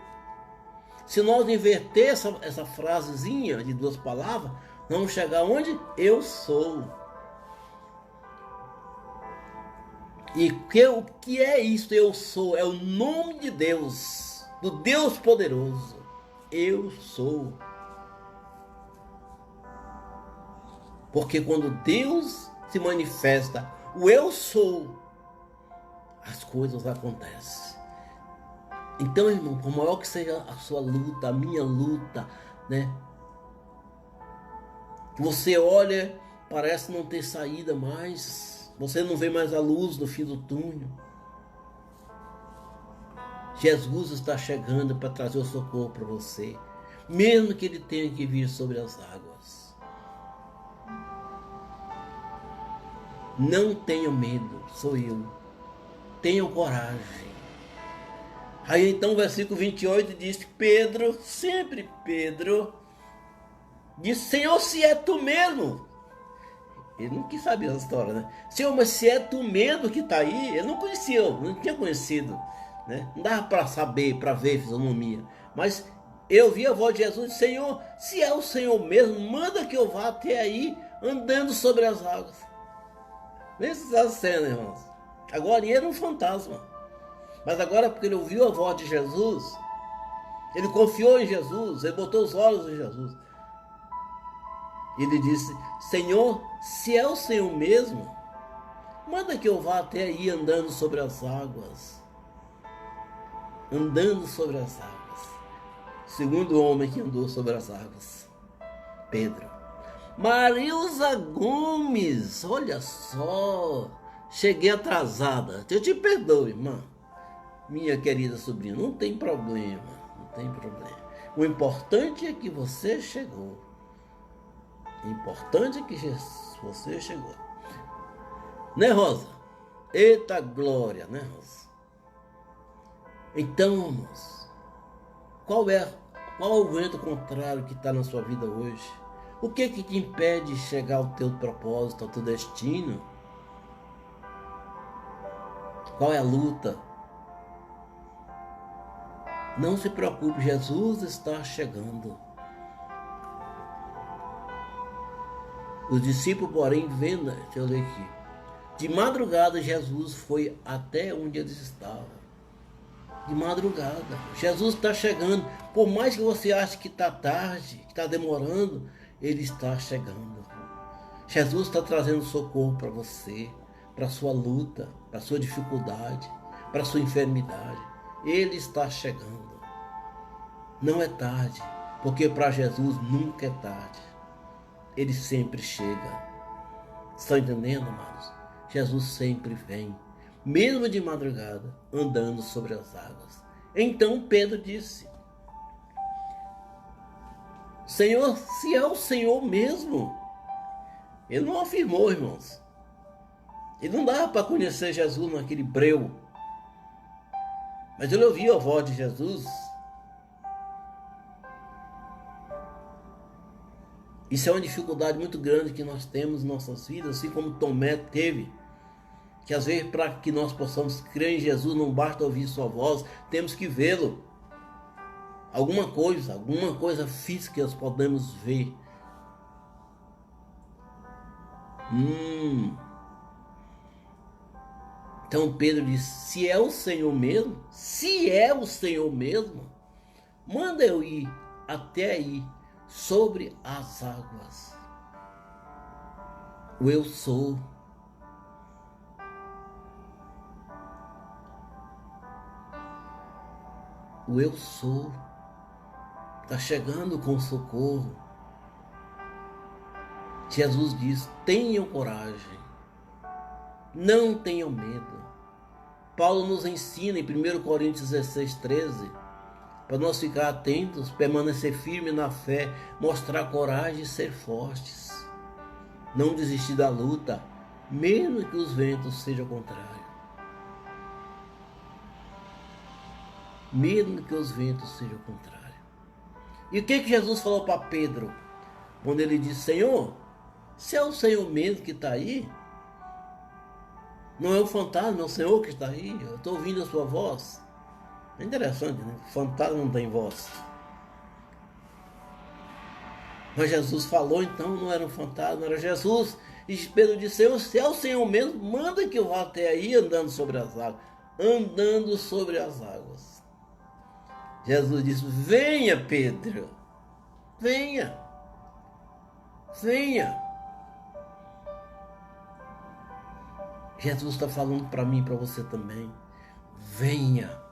Se nós inverter essa frasezinha de duas palavras, vamos chegar onde? Eu sou. E o que é isso? Eu sou. É o nome de Deus, do Deus poderoso. Eu sou. Porque quando Deus se manifesta, o eu sou, as coisas acontecem. Então, irmão, por maior que seja a sua luta, a minha luta, né? Que você olha, parece não ter saída mais. Você não vê mais a luz no fim do túnel. Jesus está chegando para trazer o socorro para você, mesmo que ele tenha que vir sobre as águas. Não tenham medo, sou eu. Tenham coragem. Aí então o versículo 28 diz que Pedro, sempre Pedro, disse: Senhor, se é tu mesmo. Ele não quis saber essa história, né? Senhor, mas se é tu mesmo que está aí, ele não conhecia, não tinha conhecido, né? Não dava para saber, para ver fisionomia. Mas eu vi a voz de Jesus e disse: Senhor, se é o Senhor mesmo, manda que eu vá até aí andando sobre as águas. Vê essa cena, irmãos. Agora ele era um fantasma. Mas agora, porque ele ouviu a voz de Jesus, ele confiou em Jesus, ele botou os olhos em Jesus. Ele disse: Senhor, se é o Senhor mesmo, manda que eu vá até aí andando sobre as águas. Andando sobre as águas. Segundo homem que andou sobre as águas, Pedro. Marilza Gomes, olha só, cheguei atrasada. Eu te perdoo, irmã. Minha querida sobrinha, não tem problema, não tem problema. O importante é que você chegou. O importante é que você chegou. Né, Rosa? Eita glória, né, Rosa? Então, irmãos, qual é o vento contrário que está na sua vida hoje? O que te impede de chegar ao teu propósito, ao teu destino? Qual é a luta? Não se preocupe, Jesus está chegando. Os discípulos, porém, vendo, deixa eu ler aqui. De madrugada, Jesus foi até onde eles estavam. De madrugada. Jesus está chegando. Por mais que você ache que está tarde, que está demorando, ele está chegando. Jesus está trazendo socorro para você, para a sua luta, para a sua dificuldade, para a sua enfermidade. Ele está chegando. Não é tarde, porque para Jesus nunca é tarde. Ele sempre chega. Estão entendendo, amados? Jesus sempre vem, mesmo de madrugada, andando sobre as águas. Então Pedro disse: Senhor, se é o Senhor mesmo. Ele não afirmou, irmãos. Ele não dava para conhecer Jesus naquele breu. Mas ele ouviu a voz de Jesus. Isso é uma dificuldade muito grande que nós temos em nossas vidas, assim como Tomé teve. Que às vezes, para que nós possamos crer em Jesus, não basta ouvir sua voz, temos que vê-lo. Alguma coisa física nós podemos ver. Então Pedro disse: se é o Senhor mesmo, manda eu ir até aí, sobre as águas. O eu sou. O eu sou. Está chegando com socorro. Jesus diz: tenham coragem. Não tenham medo. Paulo nos ensina em 1 Coríntios 16, 13, para nós ficar atentos, permanecer firme na fé, mostrar coragem e ser fortes. Não desistir da luta, mesmo que os ventos sejam contrários. Mesmo que os ventos sejam contrários. E o que Jesus falou para Pedro? Quando ele disse: Senhor, se é o Senhor mesmo que está aí, não é o fantasma, é o Senhor que está aí, eu estou ouvindo a sua voz. É interessante, né? O fantasma não tem voz. Mas Jesus falou, então não era um fantasma, era Jesus. E Pedro disse: Senhor, se é o Senhor mesmo, manda que eu vá até aí andando sobre as águas. Andando sobre as águas. Jesus disse: venha, Pedro. Venha. Venha. Jesus está falando para mim e para você também. Venha.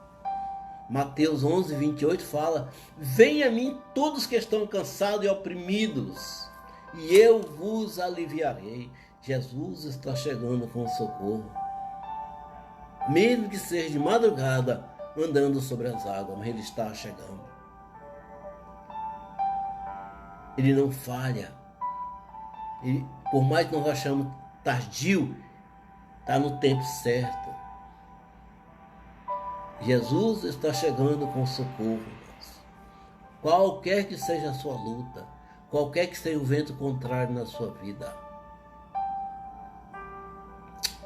Mateus 11, 28 fala: venha a mim todos que estão cansados e oprimidos, e eu vos aliviarei. Jesus está chegando com socorro. Mesmo que seja de madrugada, andando sobre as águas, mas Ele está chegando. Ele não falha. Ele, por mais que nós achamos tardio, está no tempo certo. Jesus está chegando com socorro. Qualquer que seja a sua luta, qualquer que seja o vento contrário na sua vida.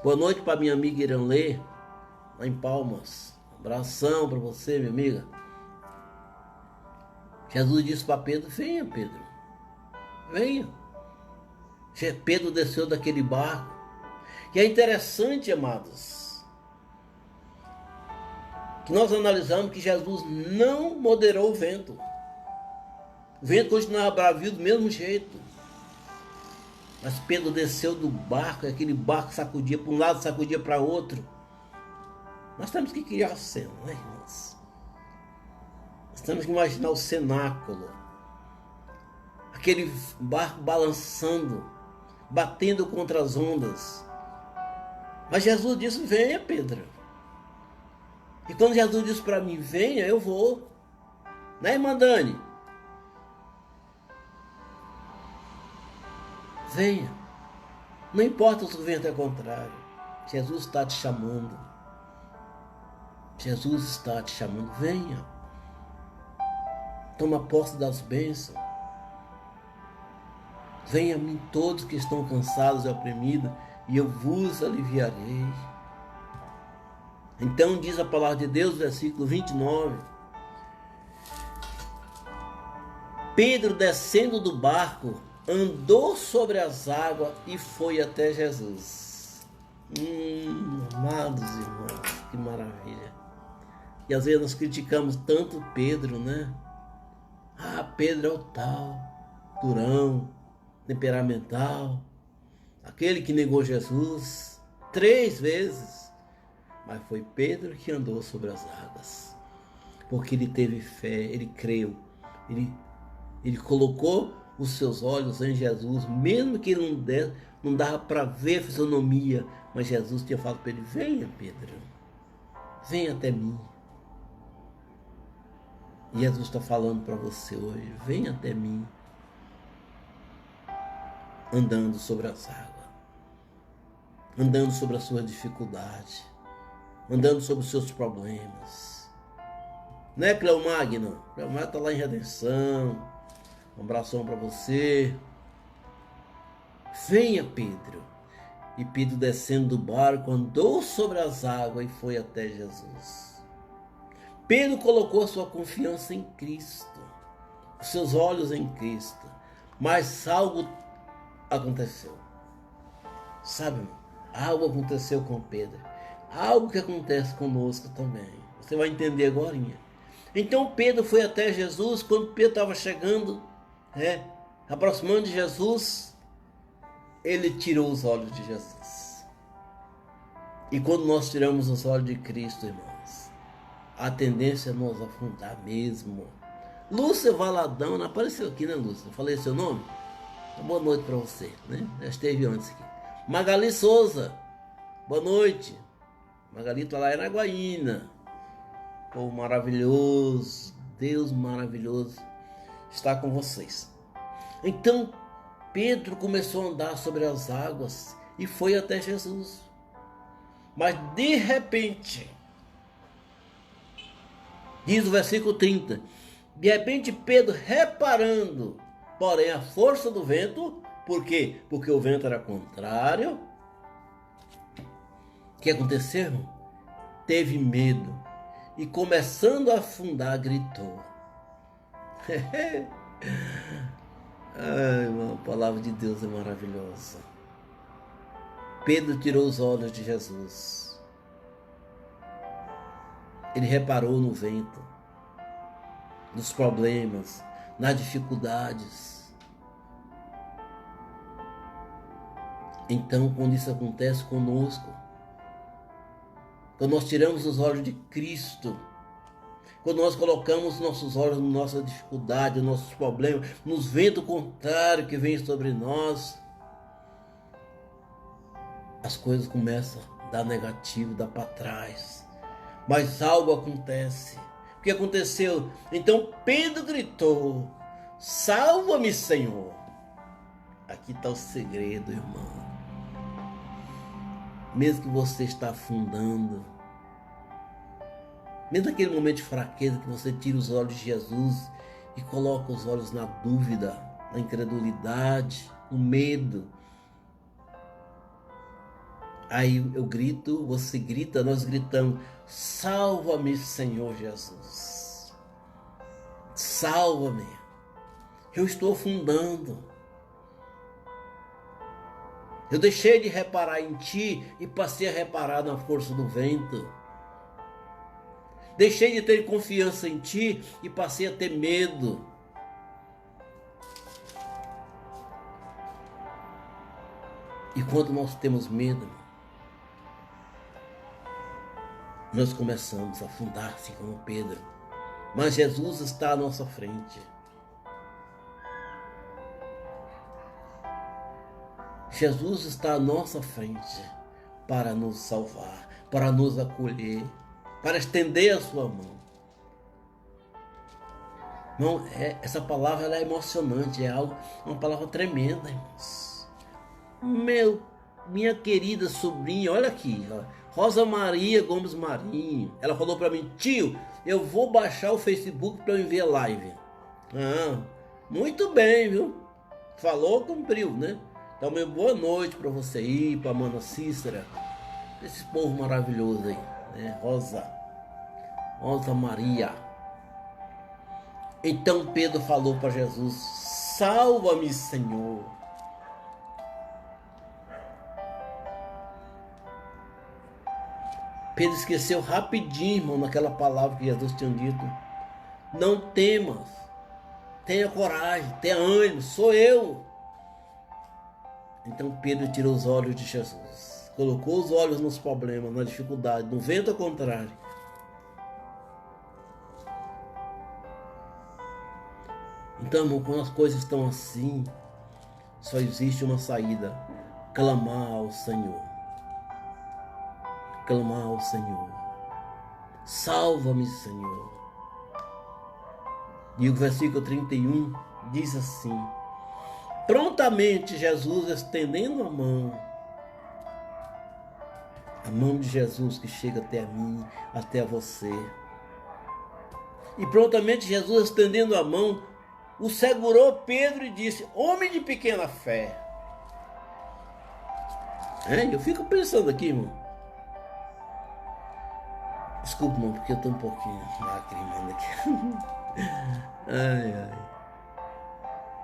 Boa noite para minha amiga Iranlê, lá em Palmas. Um abração para você, minha amiga. Jesus disse para Pedro: venha, Pedro. Venha. Pedro desceu daquele barco. E é interessante, amados, que nós analisamos que Jesus não moderou o vento. O vento continuava bravio do mesmo jeito. Mas Pedro desceu do barco, e aquele barco sacudia para um lado, sacudia para outro. Nós temos que criar a cena, né, irmãos? Nós temos que imaginar o cenáculo. Aquele barco balançando, batendo contra as ondas. Mas Jesus disse: venha, Pedro. E quando Jesus disse para mim: venha, eu vou. Né, irmã Dani? Venha. Não importa se o vento é contrário. Jesus está te chamando. Jesus está te chamando. Venha. Toma posse das bênçãos. Venha a mim todos que estão cansados e oprimidos, e eu vos aliviarei. Então diz a palavra de Deus, versículo 29. Pedro, descendo do barco, andou sobre as águas e foi até Jesus. Amados irmãos, que maravilha. E às vezes nós criticamos tanto Pedro, né? Ah, Pedro é o tal, durão, temperamental, aquele que negou Jesus 3 vezes. Mas foi Pedro que andou sobre as águas, porque ele teve fé, ele creu, ele colocou os seus olhos em Jesus, mesmo que ele não dava para ver a fisionomia, mas Jesus tinha falado para ele: venha, Pedro, venha até mim. E Jesus está falando para você hoje: venha até mim, andando sobre as águas, andando sobre a sua dificuldade, andando sobre os seus problemas. Né, Cleomagno? Cleomagno está lá em Redenção. Um abração para você. Venha, Pedro. E Pedro, descendo do barco, andou sobre as águas e foi até Jesus. Pedro colocou sua confiança em Cristo, os seus olhos em Cristo. Mas algo aconteceu. Sabe, irmão? Algo aconteceu com Pedro. Algo que acontece conosco também. Você vai entender agora. Então Pedro foi até Jesus. Quando Pedro estava chegando, aproximando de Jesus, ele tirou os olhos de Jesus. E quando nós tiramos os olhos de Cristo, irmãos, a tendência é nos afundar mesmo. Lúcia Valadão, não apareceu aqui, né, Lúcia? Eu falei seu nome? Então, boa noite para você, né? Já esteve antes aqui. Magali Souza, boa noite. Magali está lá em Araguaína. Povo maravilhoso, Deus maravilhoso está com vocês. Então Pedro começou a andar sobre as águas e foi até Jesus. Mas de repente, diz o versículo 30, De repente Pedro, reparando, porém, a força do vento, por quê? Porque o vento era contrário. O que aconteceu, irmão? Teve medo e, começando a afundar, gritou. Ai, irmão, a palavra de Deus é maravilhosa. Pedro tirou os olhos de Jesus. Ele reparou no vento, nos problemas, nas dificuldades. Então, quando isso acontece conosco, quando nós tiramos os olhos de Cristo, quando nós colocamos nossos olhos na nossa dificuldade, nos nossos problemas, nos ventos contrários que vêm sobre nós, as coisas começam a dar negativo, dar para trás. Mas algo acontece. O que aconteceu? Então Pedro gritou: salva-me, Senhor. Aqui está o segredo, irmão. Mesmo que você está afundando, mesmo naquele momento de fraqueza que você tira os olhos de Jesus e coloca os olhos na dúvida, na incredulidade, no medo. Aí eu grito, você grita, nós gritamos: salva-me, Senhor Jesus. Salva-me. Eu estou afundando. Eu deixei de reparar em ti e passei a reparar na força do vento. Deixei de ter confiança em ti e passei a ter medo. E quando nós temos medo, nós começamos a afundar, assim como Pedro. Mas Jesus está à nossa frente. Jesus está à nossa frente para nos salvar, para nos acolher, para estender a sua mão. Não, essa palavra ela é emocionante, é uma palavra tremenda, irmãos. Minha querida sobrinha, olha aqui, Rosa Maria Gomes Marinho, ela falou para mim: tio, eu vou baixar o Facebook para eu ver a live. Ah, muito bem, viu? Falou, cumpriu, né? Então, meu boa noite para você aí, para a Mana Cícera, esse povo maravilhoso aí, né? Rosa Maria. Então Pedro falou para Jesus: salva-me, Senhor. Pedro esqueceu rapidinho, irmão, naquela palavra que Jesus tinha dito: não temas, tenha coragem, tenha ânimo, sou eu. Então Pedro tirou os olhos de Jesus, colocou os olhos nos problemas, na dificuldade, no vento ao contrário. Então, irmão, quando as coisas estão assim, só existe uma saída: clamar ao Senhor. Clamar ao Senhor. Salva-me, Senhor. E o versículo 31 diz assim: prontamente Jesus, estendendo a mão de Jesus que chega até a mim, até a você. E prontamente Jesus, estendendo a mão, o segurou Pedro e disse: homem de pequena fé. Eu fico pensando aqui, irmão. Desculpa, irmão, porque eu estou um pouquinho lacrimando aqui. Ai.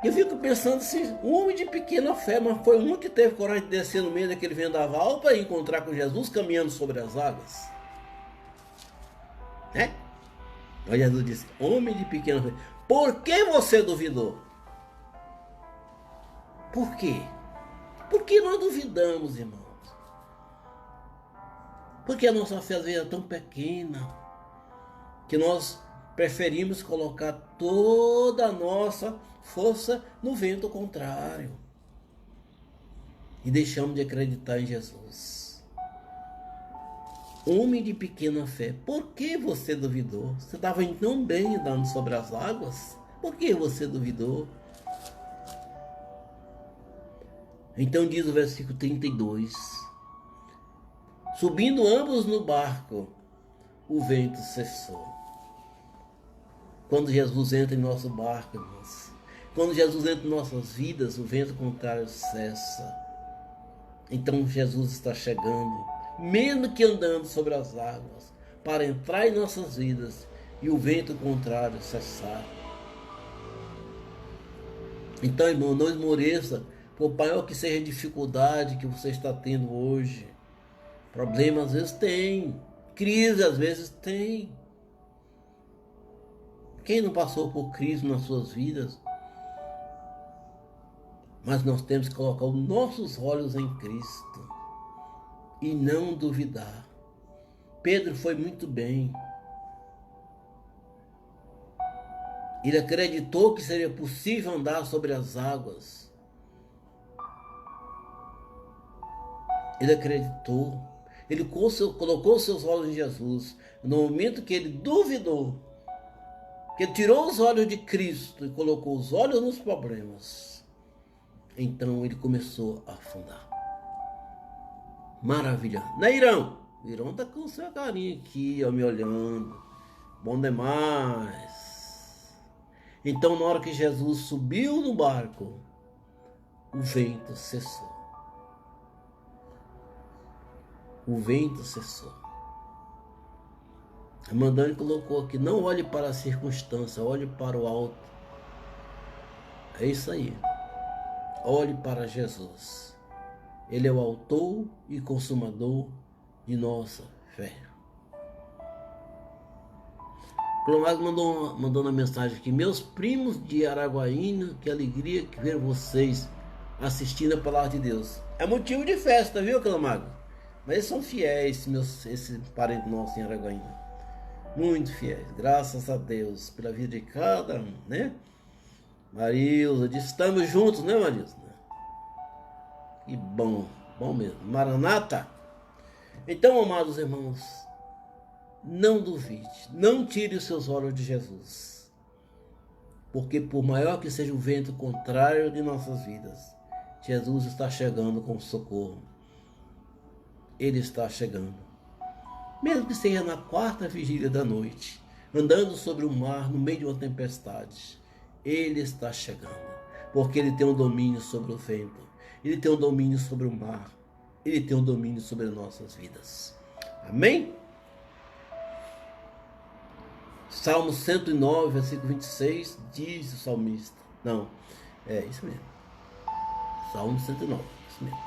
Eu fico pensando se um homem de pequena fé, mas foi um que teve coragem de descer no meio daquele vendaval para encontrar com Jesus caminhando sobre as águas. Aí Jesus disse: homem de pequena fé, por que você duvidou? Por quê? Porque nós duvidamos, irmãos. Porque a nossa fé às vezes é tão pequena que nós preferimos colocar toda a nossa força no vento contrário e deixamos de acreditar em Jesus. Homem de pequena fé, por que você duvidou? Você estava indo tão bem andando sobre as águas, por que você duvidou? Então diz o versículo 32: subindo ambos no barco, o vento cessou. Quando Jesus entra em nosso barco, irmãos, quando Jesus entra em nossas vidas, o vento contrário cessa. Então Jesus está chegando, mesmo que andando sobre as águas, para entrar em nossas vidas e o vento contrário cessar. Então, irmão, não esmoreça, por maior que seja a dificuldade que você está tendo hoje. Problema às vezes tem, crise às vezes tem. Quem não passou por crise nas suas vidas? Mas nós temos que colocar os nossos olhos em Cristo e não duvidar. Pedro foi muito bem. Ele acreditou que seria possível andar sobre as águas. Ele acreditou. Ele colocou seus olhos em Jesus. No momento que ele duvidou, que ele tirou os olhos de Cristo e colocou os olhos nos problemas, então ele começou a afundar. Maravilha. Neirão. Neirão está com sua carinha aqui, ó, me olhando. Bom demais. Então, na hora que Jesus subiu no barco, o vento cessou. O vento cessou. A Mandane colocou aqui: não olhe para a circunstância, olhe para o alto. É isso aí. Olhe para Jesus. Ele é o autor e consumador de nossa fé. Clomago mandou uma mensagem aqui: meus primos de Araguaína, que alegria que ver vocês assistindo a palavra de Deus. É motivo de festa, viu, Clomago? Mas eles são fiéis, esse parente nosso em Araguaína. Muito fiéis, graças a Deus, pela vida de cada um, né? Marilza, estamos juntos, né, Marilza? Que bom, bom mesmo. Maranata. Então, amados irmãos, não duvide, não tire os seus olhos de Jesus. Porque por maior que seja o vento contrário de nossas vidas, Jesus está chegando com socorro. Ele está chegando. Mesmo que seja na quarta vigília da noite, andando sobre o mar no meio de uma tempestade, Ele está chegando. Porque Ele tem um domínio sobre o vento. Ele tem um domínio sobre o mar. Ele tem um domínio sobre as nossas vidas. Amém? Salmo 109, versículo 26, diz o salmista. Não, é isso mesmo. Salmo 109, isso mesmo.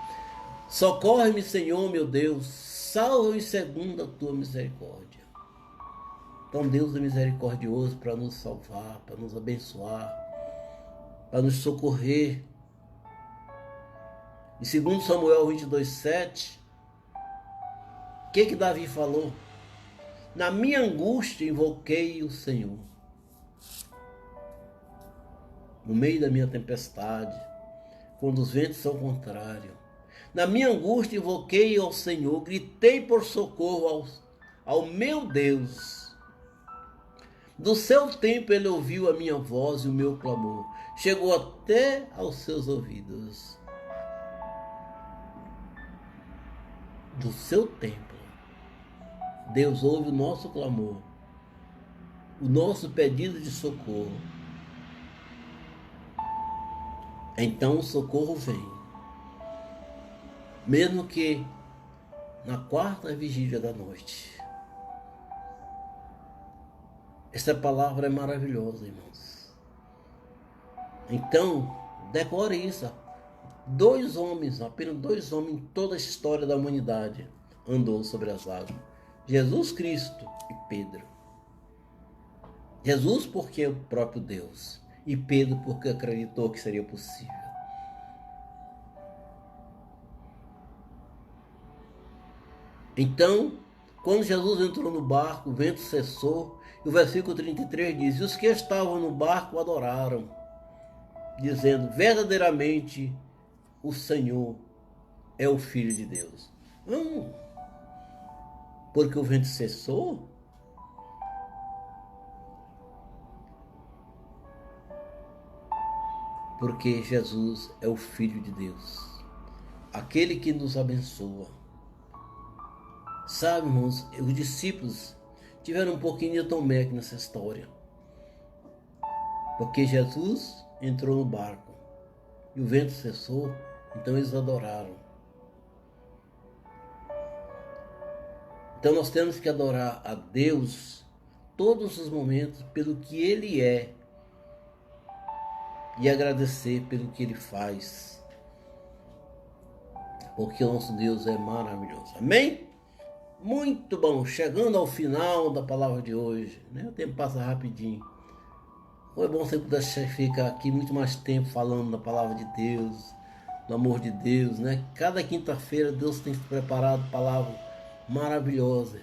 Socorre-me, Senhor, meu Deus, salva-me segundo a tua misericórdia. Então Deus é misericordioso para nos salvar, para nos abençoar, para nos socorrer. E 2 Samuel 22:7, o que Davi falou? Na minha angústia invoquei o Senhor. No meio da minha tempestade, quando os ventos são contrários, na minha angústia invoquei ao Senhor, gritei por socorro ao meu Deus. Do seu tempo ele ouviu a minha voz e o meu clamor chegou até aos seus ouvidos. Do seu tempo, Deus ouve o nosso clamor, o nosso pedido de socorro. Então o socorro vem. Mesmo que na quarta vigília da noite. Essa palavra é maravilhosa, irmãos. Então, decore isso. Apenas dois homens em toda a história da humanidade andou sobre as águas. Jesus Cristo e Pedro. Jesus porque é o próprio Deus. E Pedro porque acreditou que seria possível. Então, quando Jesus entrou no barco, o vento cessou. E o versículo 33 diz: e os que estavam no barco adoraram, dizendo: verdadeiramente o Senhor é o Filho de Deus. Porque o vento cessou? Porque Jesus é o Filho de Deus, aquele que nos abençoa. Sabe, irmãos, os discípulos tiveram um pouquinho de Tomé aqui nessa história. Porque Jesus entrou no barco e o vento cessou, então eles adoraram. Então nós temos que adorar a Deus todos os momentos pelo que Ele é e agradecer pelo que Ele faz, porque o nosso Deus é maravilhoso. Amém? Muito bom, chegando ao final da palavra de hoje, né? O tempo passa rapidinho. Foi bom se eu pudesse ficar aqui muito mais tempo falando da palavra de Deus, do amor de Deus, né? Cada quinta-feira Deus tem preparado palavra maravilhosa.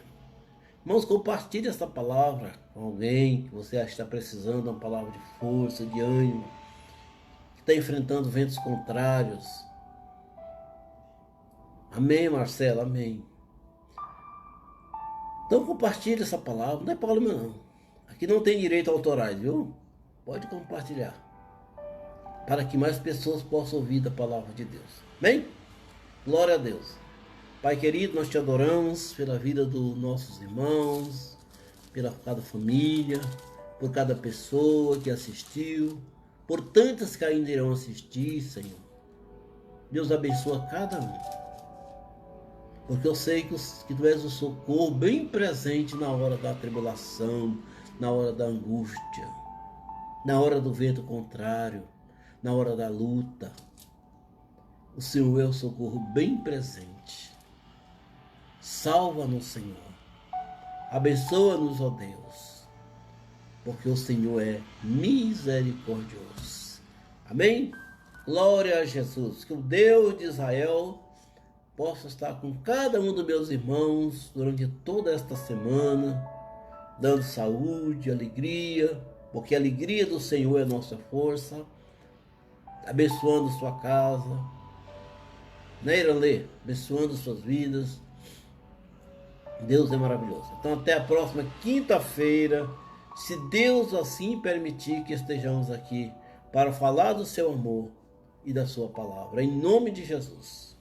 Irmãos, compartilhe essa palavra com alguém que você acha que está precisando de uma palavra de força, de ânimo, que está enfrentando ventos contrários. Amém, Marcelo? Amém. Então compartilhe essa palavra, não é problema não. Aqui não tem direito autorais, viu? Pode compartilhar, para que mais pessoas possam ouvir da palavra de Deus. Amém? Glória a Deus. Pai querido, nós te adoramos pela vida dos nossos irmãos, pela cada família, por cada pessoa que assistiu, por tantas que ainda irão assistir, Senhor. Deus abençoa cada um, porque eu sei que Tu és o socorro bem presente na hora da tribulação, na hora da angústia, na hora do vento contrário, na hora da luta. O Senhor é o socorro bem presente. Salva-nos, Senhor. Abençoa-nos, ó Deus, porque o Senhor é misericordioso. Amém? Glória a Jesus. Que o Deus de Israel possa estar com cada um dos meus irmãos durante toda esta semana, dando saúde, alegria, porque a alegria do Senhor é a nossa força, abençoando sua casa, né, Iranlê? Abençoando suas vidas. Deus é maravilhoso. Então até a próxima quinta-feira, se Deus assim permitir que estejamos aqui para falar do seu amor e da sua palavra, em nome de Jesus.